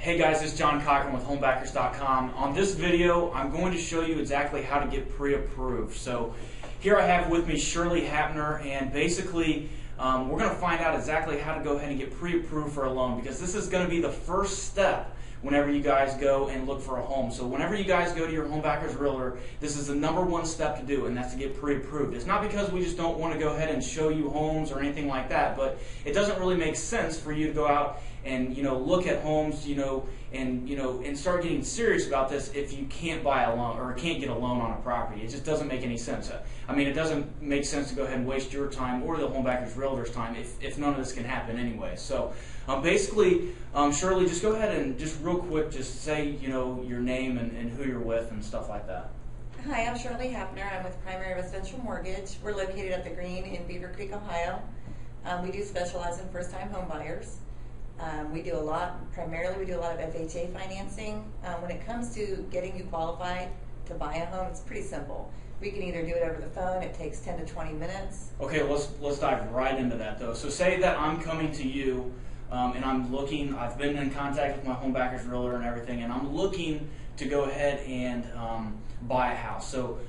Hey guys, this is John Cochran with homebackers.com. On this video, I'm going to show you exactly how to get pre-approved. So here I have with me Shirley Hapner, and basically we're going to find out exactly how to go ahead and get pre-approved for a loan, because this is going to be the first step whenever you guys go and look for a home. So whenever you guys go to your homebackers realtor, this is the #1 step to do, and that's to get pre-approved. It's not because we just don't want to go ahead and show you homes or anything like that, but it doesn't really make sense for you to go out and look at homes, and start getting serious about this if you can't buy a loan or can't get a loan on a property. It just doesn't make any sense. I mean, it doesn't make sense to go ahead and waste your time or the homebackers realtor's time if none of this can happen anyway. So basically, Shirley, just go ahead and just real quick, just say your name and who you're with and stuff like that. Hi, I'm Shirley Hapner. I'm with Primary Residential Mortgage. We're located at the Green in Beaver Creek, Ohio. We do specialize in first-time home buyers. Primarily we do a lot of FHA financing. When it comes to getting you qualified to buy a home, it's pretty simple. We can either do it over the phone. It takes 10 to 20 minutes. Okay, let's dive right into that though. So say that I'm coming to you and I'm looking, I've been in contact with my homebackers realtor and everything, and I'm looking to go ahead and buy a house. So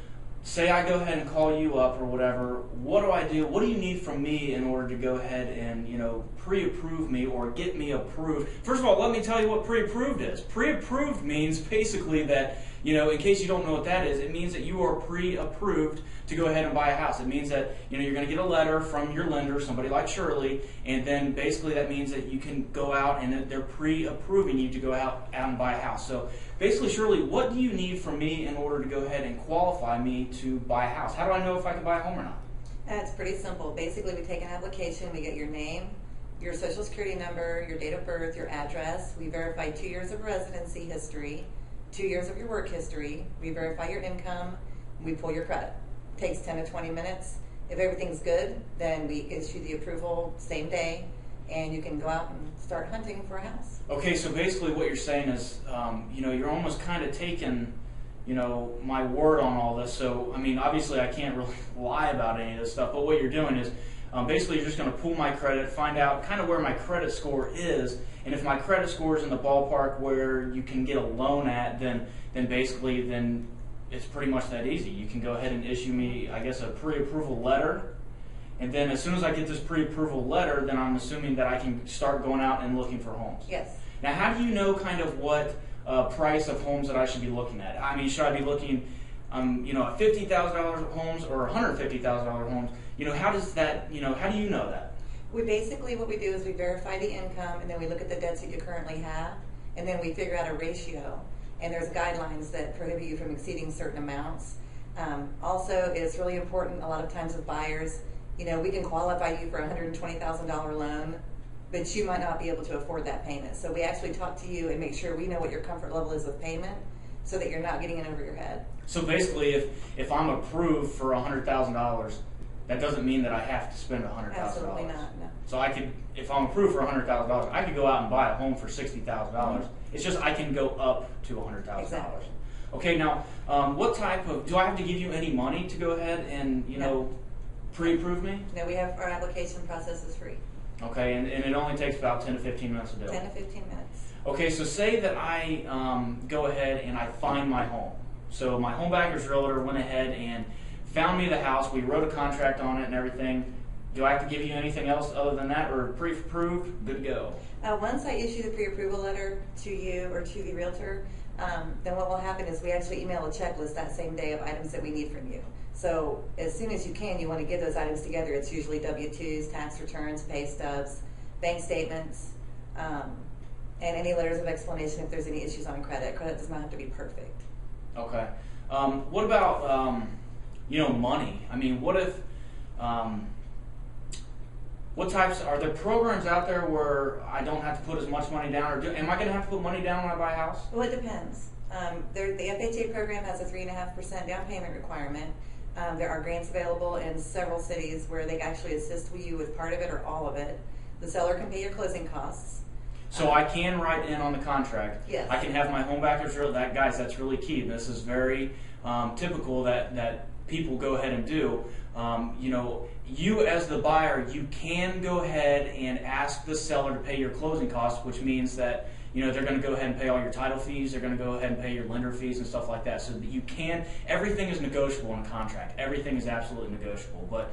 say I go ahead and call you up or whatever, what do I do? What do you need from me in order to go ahead and pre-approve me or get me approved? First of all, let me tell you what pre-approved is. Pre-approved means basically that, in case you don't know what that is, it means that you are pre-approved to go ahead and buy a house. It means that you're going to get a letter from your lender, somebody like Shirley, and then basically that means that you can go out and they're pre-approving you to go out and buy a house. So basically, Shirley, what do you need from me in order to go ahead and qualify me to buy a house? How do I know if I can buy a home or not? It's pretty simple. Basically, we take an application, we get your name, your social security number, your date of birth, your address. We verify 2 years of residency history, 2 years of your work history. We verify your income. We pull your credit. It takes 10 to 20 minutes. If everything's good, then we issue the approval same day, and you can go out and start hunting for a house. Okay, so basically what you're saying is, you're almost kind of taking, my word on all this. So, I mean, obviously I can't really lie about any of this stuff, but what you're doing is, basically you're just going to pull my credit, find out kind of where my credit score is, and if my credit score is in the ballpark where you can get a loan at, then it's pretty much that easy. You can go ahead and issue me, I guess, a pre-approval letter. And then as soon as I get this pre-approval letter, then I'm assuming that I can start going out and looking for homes. Yes. Now, how do you know kind of what price of homes that I should be looking at? I mean, should I be looking, at $50,000 homes or $150,000 homes? How does that, how do you know that? What we do is we verify the income, and then we look at the debts that you currently have, and then we figure out a ratio. And there's guidelines that prohibit you from exceeding certain amounts. Also, it's really important a lot of times with buyers, we can qualify you for a $120,000 loan, but you might not be able to afford that payment. So we actually talk to you and make sure we know what your comfort level is with payment, so that you're not getting in over your head. So basically, if I'm approved for $100,000, that doesn't mean that I have to spend $100,000. Absolutely not, no. So I could, if I'm approved for $100,000, I could go out and buy a home for $60,000. It's just I can go up to $100,000. Exactly. Okay, now what type of, do I have to give you any money to go ahead and pre-approve me? No, our application process is free. Okay, and it only takes about 10 to 15 minutes to do. 10 to 15 minutes. Okay, so say that I go ahead and I find my home. So my homebackers realtor went ahead and found me the house. We wrote a contract on it and everything. Do I have to give you anything else other than that, or pre-approved, good to go? Once I issue the pre-approval letter to you or to the realtor, then what will happen is we actually email a checklist that same day of items that we need from you. So as soon as you can, you want to get those items together. It's usually W-2s, tax returns, pay stubs, bank statements, and any letters of explanation if there's any issues on credit. Credit does not have to be perfect. Okay. What about, money? I mean, what if, are there programs out there where I don't have to put as much money down, or am I going to have to put money down when I buy a house? Well, it depends. The FHA program has a 3.5% down payment requirement. There are grants available in several cities where they actually assist you with part of it or all of it. The seller can pay your closing costs. So I can write in on the contract. Yes. I can have my homebackers realtor. Guys, that's really key. This is very typical that people go ahead and do. You as the buyer, you can go ahead and ask the seller to pay your closing costs, which means that they're going to go ahead and pay all your title fees. They're going to go ahead and pay your lender fees and stuff like that. So that you can, everything is negotiable in a contract. Everything is absolutely negotiable. But,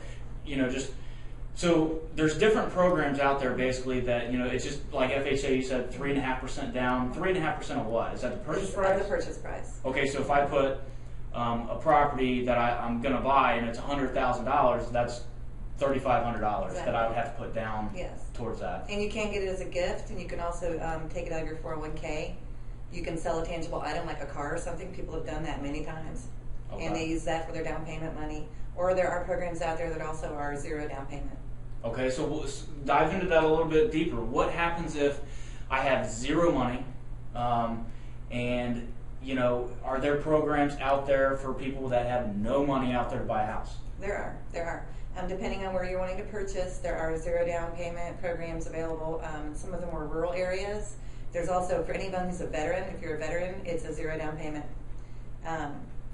so there's different programs out there basically that, it's just like FHA, you said 3.5% down. 3.5% of what? Is that the purchase price? That's the purchase price. Okay, so if I put a property that I'm going to buy and it's $100,000, that's $3,500 that I would have to put down towards that. And you can get it as a gift, and you can also take it out of your 401k. You can sell a tangible item like a car or something. People have done that many times. Okay. And they use that for their down payment money. Or there are programs out there that also are 0 down payment. Okay, so we'll dive into that a little bit deeper. What happens if I have 0 money and are there programs out there for people that have no money out there to buy a house? There are. Depending on where you're wanting to purchase, there are 0 down payment programs available. Some of them are rural areas. There's also, for anyone who's a veteran, if you're a veteran, it's a 0 down payment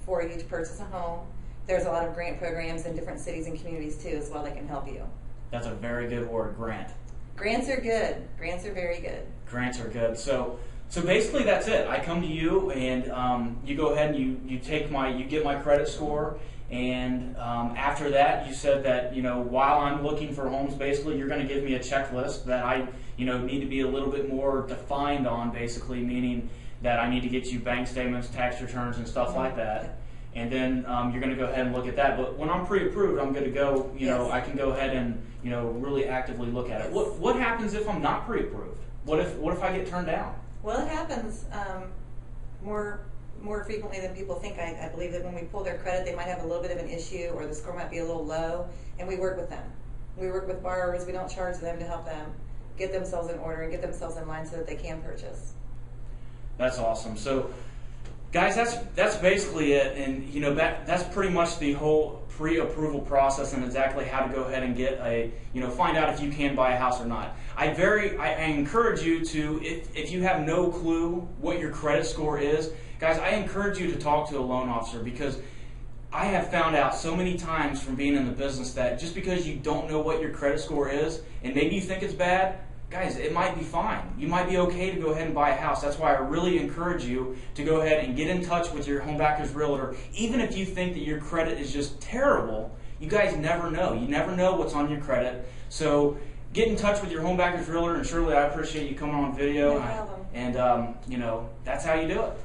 for you to purchase a home. There's a lot of grant programs in different cities and communities too as well that can help you. That's a very good word, grant. Grants are good. Grants are very good. Grants are good. So basically that's it. I come to you and you go ahead and you get my credit score, and after that you said that while I'm looking for homes, basically you're going to give me a checklist that I need to be a little bit more defined on, basically meaning that I need to get you bank statements, tax returns, and stuff like that. And then you're going to go ahead and look at that. But when I'm pre-approved, I'm good to go. I can go ahead and really actively look at it. What happens if I'm not pre-approved? What if I get turned down? Well, it happens more frequently than people think. I believe that when we pull their credit, they might have a little bit of an issue, or the score might be a little low, and we work with them. We work with borrowers. We don't charge them to help them get themselves in order and get themselves in line so that they can purchase. That's awesome. So, guys, that's basically it, and that's pretty much the whole pre-approval process and exactly how to go ahead and get find out if you can buy a house or not. I encourage you to, if you have no clue what your credit score is, guys, I encourage you to talk to a loan officer, because I have found out so many times from being in the business that just because you don't know what your credit score is, and maybe you think it's bad, guys, it might be fine. You might be okay to go ahead and buy a house. That's why I really encourage you to go ahead and get in touch with your Homebackers Realtor. Even if you think that your credit is just terrible, you guys never know. You never know what's on your credit. So get in touch with your Homebackers Realtor, and Shirley, I appreciate you coming on video. No problem. And that's how you do it.